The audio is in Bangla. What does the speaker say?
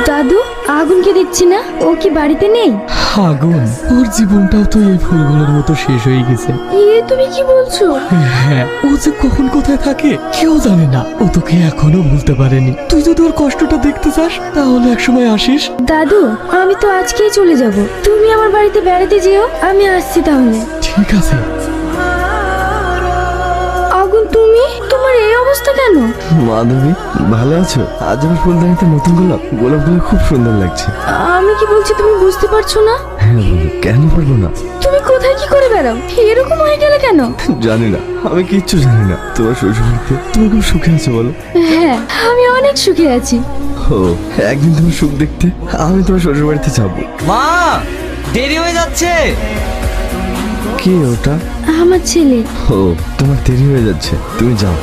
দাদু, আগুনকে দেখছি না, ও কি বাড়িতে নেই? আগুন, ওর জীবনটাও তো এই ফুলগুলোর মতো শেষ হয়ে গেছে। তুমি কি বলছো? হ্যাঁ, ও যে কখন কোথায় থাকে কেউ জানে না। ও তোকে এখনো ভুলতে পারেনি। তুই যদি ওর কষ্টটা দেখতে চাস তাহলে একসময় আসিস। দাদু, আমি তো আজকেই চলে যাব। তুমি আমার বাড়িতে বেড়াতে যেও, আমি আসছি তাহলে। ঠিক আছে। আগুন, তুমি, তোমার এই অবস্থা কেন? মাধবী, ভালো আছো? আজ আমার ফুলদানিতে নতুন গোলাপগুলো খুব সুন্দর লাগছে। আমি কি বলছি তুমি বুঝতে পারছো না? হ্যাঁ বলো, কেন পারবো না? তুমি কোথায় কি করে বেড়াও? এরকম হয়ে গেলে কেন? জানি না, আমি কিচ্ছু জানি না। তোমার শ্বশুরবাড়িতে তুমি খুব সুখে আছো বলো? হ্যাঁ, আমি অনেক সুখে আছি। ও, একদিন তোমার সুখ দেখতে আমি তোমার শ্বশুরবাড়িতে যাবো। মা, দেরি হয়ে যাচ্ছে। কে ওটা? আমার ছেলে। ও, তোমার দেরি হয়ে যাচ্ছে, তুমি যাও।